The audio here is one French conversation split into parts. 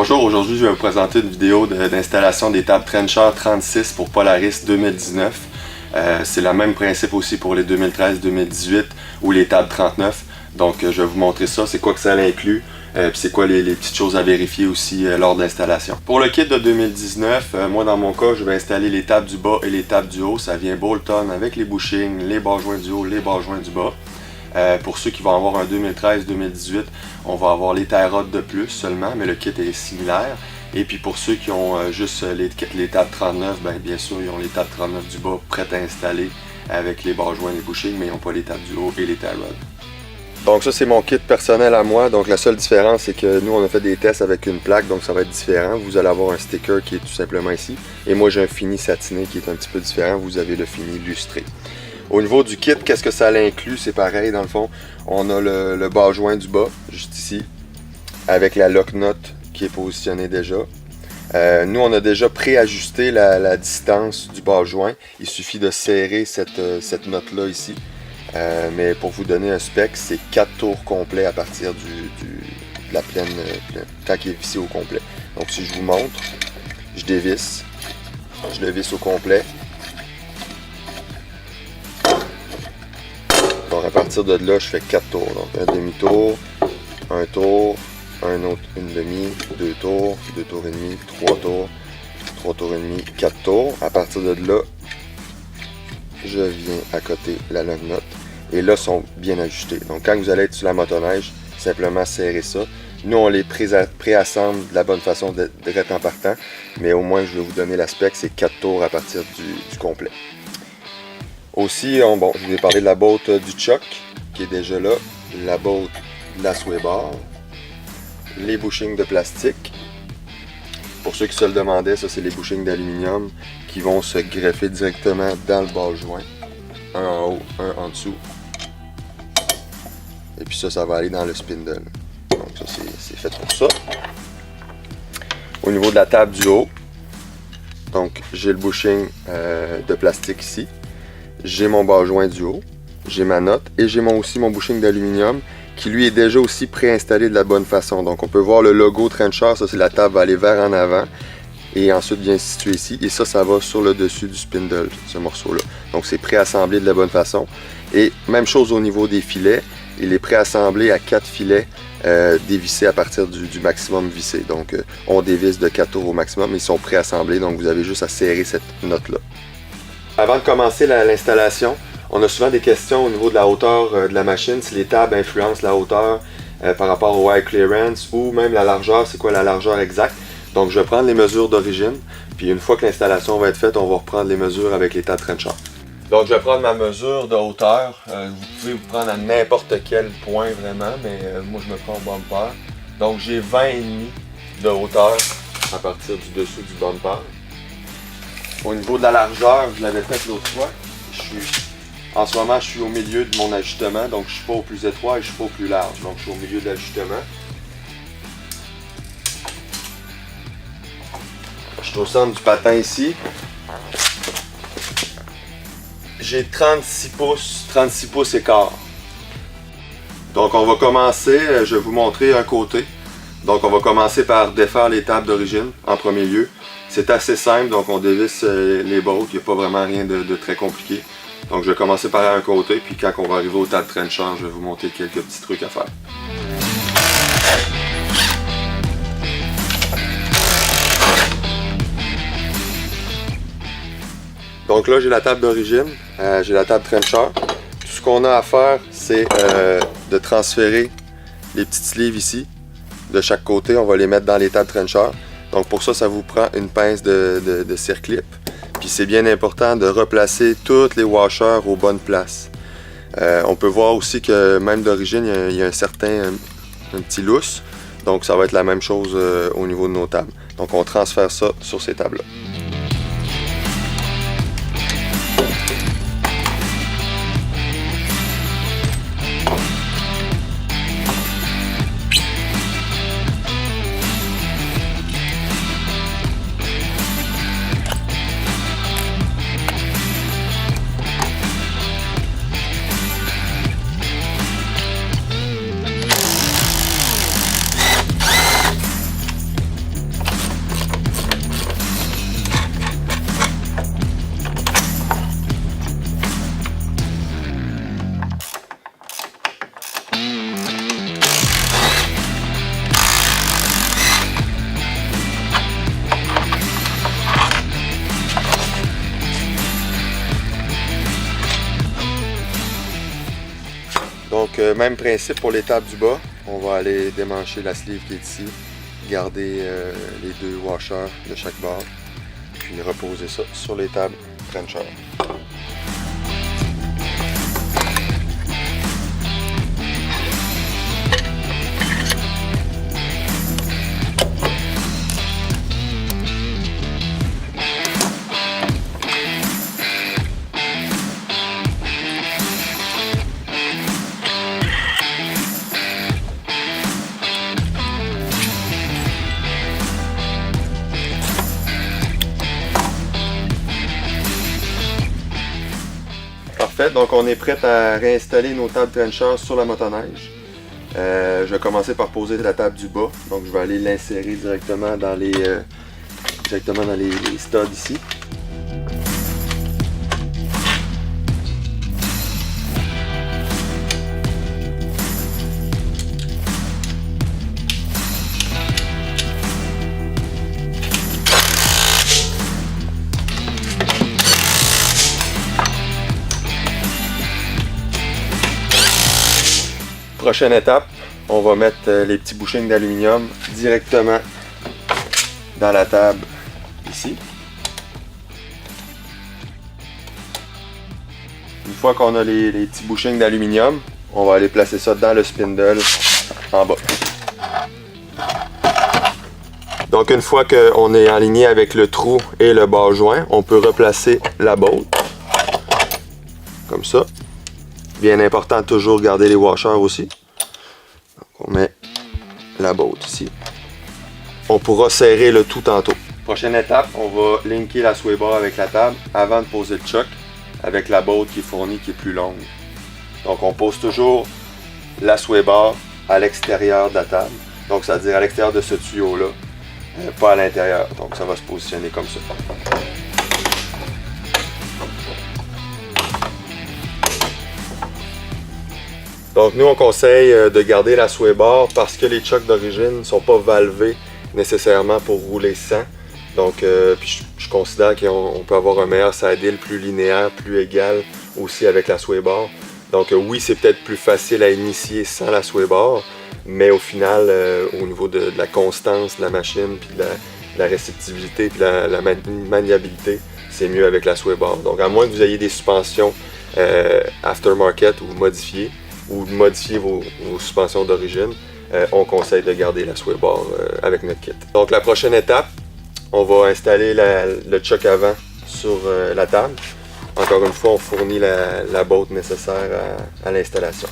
Bonjour, aujourd'hui je vais vous présenter une vidéo d'installation des tables Trencher 36 pour Polaris 2019. C'est le même principe aussi pour les 2013-2018 ou les tables 39. Donc je vais vous montrer ça, c'est quoi que ça inclut, puis c'est quoi les petites choses à vérifier aussi lors de l'installation. Pour le kit de 2019, moi dans mon cas, je vais installer les tables du bas et les tables du haut. Ça vient Bolton avec les bushings, les barres joints du haut, les barres joints du bas. Pour ceux qui vont avoir un 2013-2018, on va avoir les tie rods de plus seulement, mais le kit est similaire. Et puis pour ceux qui ont juste les tables 39, bien sûr, ils ont les tables 39 du bas prêtes à installer avec les barres joints et les bushings, mais ils n'ont pas les tables du haut et les tie rods. Donc ça c'est mon kit personnel à moi, donc la seule différence c'est que nous on a fait des tests avec une plaque, donc ça va être différent. Vous allez avoir un sticker qui est tout simplement ici, et moi j'ai un fini satiné qui est un petit peu différent, vous avez le fini lustré. Au niveau du kit, qu'est-ce que ça inclut? C'est pareil dans le fond, on a le barre joint du bas, juste ici, avec la lock nut qui est positionnée déjà. Nous on a déjà préajusté la distance du barre joint, il suffit de serrer cette note là ici. Mais pour vous donner un spec, c'est 4 tours complets à partir de la pleine quand il est vissé au complet. Donc si je vous montre, je dévisse, je le visse au complet. Donc à partir de là, je fais 4 tours. Donc un demi-tour, un tour, un autre, une demi, 2 tours et demi, 3 tours, 3 tours et demi, 4 tours. À partir de là, je viens à côté la longue note. Et là, sont bien ajustés. Donc quand vous allez être sur la motoneige, simplement serrer ça. Nous, on les préassemble de la bonne façon direct en partant. Mais au moins, je vais vous donner l'aspect, c'est 4 tours à partir du complet. Aussi, bon, je vous ai parlé de la botte du Chuck, qui est déjà là. La botte de la sway bar. Les bushings de plastique. Pour ceux qui se le demandaient, ça c'est les bushings d'aluminium qui vont se greffer directement dans le barre joint. Un en haut, un en dessous. Et puis ça va aller dans le spindle. Donc ça c'est fait pour ça. Au niveau de la table du haut, donc j'ai le bushing de plastique ici. J'ai mon barre joint du haut, j'ai ma note et j'ai aussi mon bushing d'aluminium qui lui est déjà aussi préinstallé de la bonne façon. Donc on peut voir le logo Trencher, ça c'est la table va aller vers en avant et ensuite vient se situer ici et ça va sur le dessus du spindle, ce morceau là. Donc c'est préassemblé de la bonne façon. Et même chose au niveau des filets, il est préassemblé à 4 filets dévissés à partir du maximum vissé. Donc on dévisse de 4 tours au maximum, ils sont préassemblés, donc vous avez juste à serrer cette note là. Avant de commencer l'installation, on a souvent des questions au niveau de la hauteur de la machine, si les tables influencent la hauteur par rapport au high clearance ou même la largeur, c'est quoi la largeur exacte. Donc je vais prendre les mesures d'origine, puis une fois que l'installation va être faite, on va reprendre les mesures avec les tables Trencher. Donc je vais prendre ma mesure de hauteur, vous pouvez vous prendre à n'importe quel point vraiment, mais moi je me prends au bumper. Donc j'ai 20,5 de hauteur à partir du dessous du bumper. Au niveau de la largeur, je l'avais fait l'autre fois. En ce moment, je suis au milieu de mon ajustement, donc je ne suis pas au plus étroit et je ne suis pas au plus large. Donc je suis au milieu de l'ajustement. Je suis au centre du patin ici. J'ai 36 pouces et quart. Donc on va commencer, je vais vous montrer un côté. Donc on va commencer par défaire les tables d'origine en premier lieu. C'est assez simple, donc on dévisse les bottes, il n'y a pas vraiment rien de très compliqué. Donc je vais commencer par un côté, puis quand on va arriver au tables Trencher, je vais vous montrer quelques petits trucs à faire. Donc là j'ai la table d'origine, j'ai la table Trencher. Tout ce qu'on a à faire, c'est de transférer les petites sleeves ici, de chaque côté, on va les mettre dans les tables Trencher. Donc pour ça, ça vous prend une pince de circlip. Puis c'est bien important de replacer tous les washers aux bonnes places. On peut voir aussi que même d'origine, il y a un petit lousse. Donc ça va être la même chose au niveau de nos tables. Donc on transfère ça sur ces tables-là. même principe pour les tables du bas. On va aller démancher la sleeve qui est ici, garder les deux washers de chaque bord, puis reposer ça sur les tables Trencher. Parfait, donc on est prêt à réinstaller nos tables Trencher sur la motoneige. Je vais commencer par poser la table du bas, donc je vais aller l'insérer directement dans les studs ici. Prochaine étape, on va mettre les petits bushings d'aluminium directement dans la table ici. Une fois qu'on a les petits bushings d'aluminium, on va aller placer ça dans le spindle en bas. Donc une fois qu'on est aligné avec le trou et le bas joint, on peut replacer la bolt comme ça. Bien important de toujours garder les washers aussi. Donc on met la bolt ici. On pourra serrer le tout tantôt. Prochaine étape, on va linker la sway bar avec la table avant de poser le choc avec la bolt qui est fournie, qui est plus longue. Donc on pose toujours la sway bar à l'extérieur de la table. Donc ça veut dire à l'extérieur de ce tuyau-là, pas à l'intérieur. Donc ça va se positionner comme ça. Donc nous on conseille de garder la sway bar parce que les chocs d'origine ne sont pas valvés nécessairement pour rouler sans. Donc puis je considère qu'on peut avoir un meilleur saddle plus linéaire, plus égal aussi avec la sway bar. Donc oui, c'est peut-être plus facile à initier sans la sway bar, mais au final, au niveau de la constance de la machine, puis de la réceptivité, puis la maniabilité, c'est mieux avec la sway bar. Donc à moins que vous ayez des suspensions aftermarket ou modifiées, ou modifier vos suspensions d'origine, on conseille de garder la sway bar avec notre kit. Donc la prochaine étape, on va installer le choc avant sur la table. Encore une fois, on fournit la bolt nécessaire à l'installation.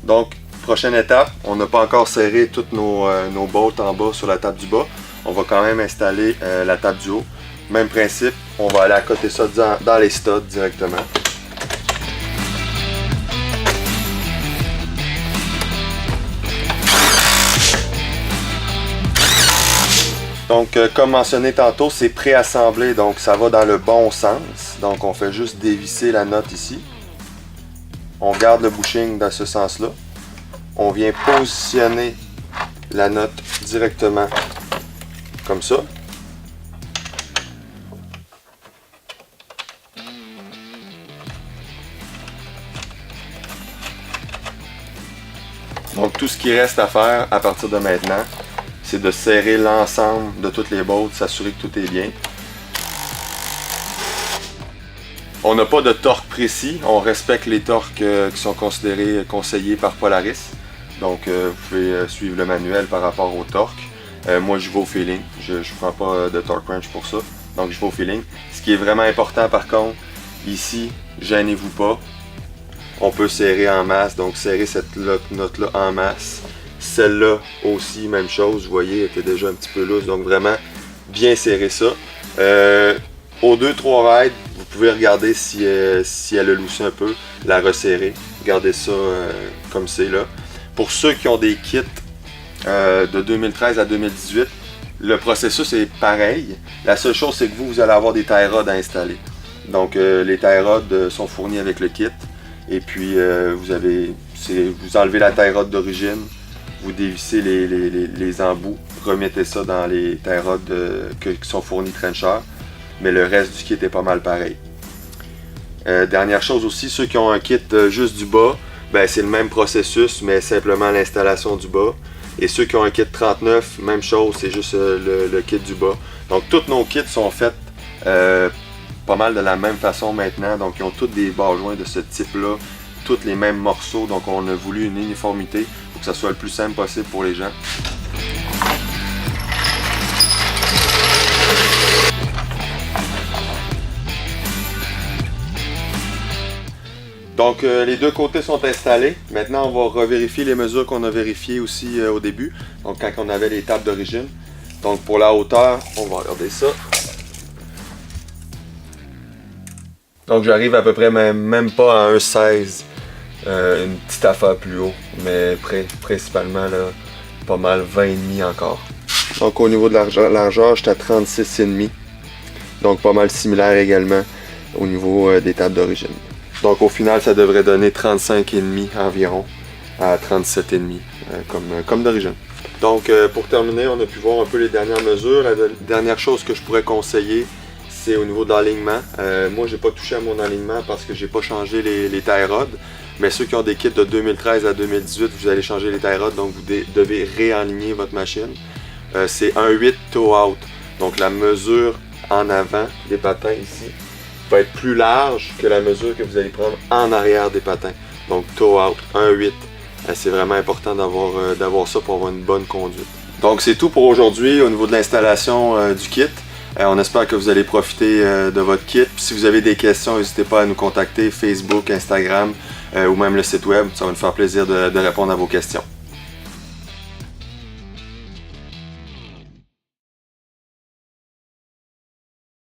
Donc, prochaine étape, on n'a pas encore serré toutes nos bolts en bas sur la table du bas. On va quand même installer la table du haut. Même principe, on va aller accoter ça dans les studs directement. Donc, comme mentionné tantôt, c'est préassemblé, donc ça va dans le bon sens. Donc, on fait juste dévisser la note ici. On garde le bushing dans ce sens-là. On vient positionner la note directement comme ça. Donc tout ce qui reste à faire à partir de maintenant, c'est de serrer l'ensemble de toutes les bolts, s'assurer que tout est bien. On n'a pas de torque précis, on respecte les torques qui sont considérés conseillés par Polaris. Donc vous pouvez suivre le manuel par rapport au torque. Moi je vais au feeling, je ne prends pas de torque wrench pour ça, donc je vais au feeling. Ce qui est vraiment important par contre, ici, gênez-vous pas, on peut serrer en masse, donc serrer cette note-là en masse. Celle-là aussi, même chose, vous voyez, elle était déjà un petit peu loose, donc vraiment bien serrer ça. Aux 2-3 raids, vous pouvez regarder si elle a loussé un peu, la resserrer, gardez ça comme c'est là. Pour ceux qui ont des kits de 2013 à 2018, le processus est pareil. La seule chose, c'est que vous allez avoir des tie rods à installer. Donc les tie rods sont fournis avec le kit. Et puis vous enlevez la tie rod d'origine, vous dévissez les embouts, remettez ça dans les tie rods qui sont fournis Trencher, mais le reste du kit est pas mal pareil. Dernière chose aussi, ceux qui ont un kit juste du bas, ben c'est le même processus, mais simplement l'installation du bas. Et ceux qui ont un kit 39, même chose, c'est juste le kit du bas. Donc tous nos kits sont faits pas mal de la même façon maintenant. Donc ils ont tous des bas joints de ce type-là, tous les mêmes morceaux. Donc on a voulu une uniformité pour que ça soit le plus simple possible pour les gens. Donc les deux côtés sont installés. Maintenant on va revérifier les mesures qu'on a vérifiées aussi au début. Donc quand on avait les tables d'origine. Donc pour la hauteur, on va regarder ça. Donc j'arrive à peu près même pas à 1,16. Une petite affaire plus haut. Mais principalement là, pas mal 20,5 encore. Donc au niveau de la largeur, j'étais à 36,5. Donc pas mal similaire également au niveau des tables d'origine. Donc au final, ça devrait donner 35,5 environ à 37,5 comme d'origine. Donc pour terminer, on a pu voir un peu les dernières mesures. La dernière chose que je pourrais conseiller, c'est au niveau de l'alignement. Moi, j'ai pas touché à mon alignement parce que j'ai pas changé les tie rods. Mais ceux qui ont des kits de 2013 à 2018, vous allez changer les tie rods, donc vous devez réaligner votre machine. C'est 1,8 toe out. Donc la mesure en avant des patins ici va être plus large que la mesure que vous allez prendre en arrière des patins. Donc toe out, 1,8. C'est vraiment important d'avoir ça pour avoir une bonne conduite. Donc c'est tout pour aujourd'hui au niveau de l'installation du kit. On espère que vous allez profiter de votre kit. Puis si vous avez des questions, n'hésitez pas à nous contacter Facebook, Instagram ou même le site web. Ça va nous faire plaisir de répondre à vos questions.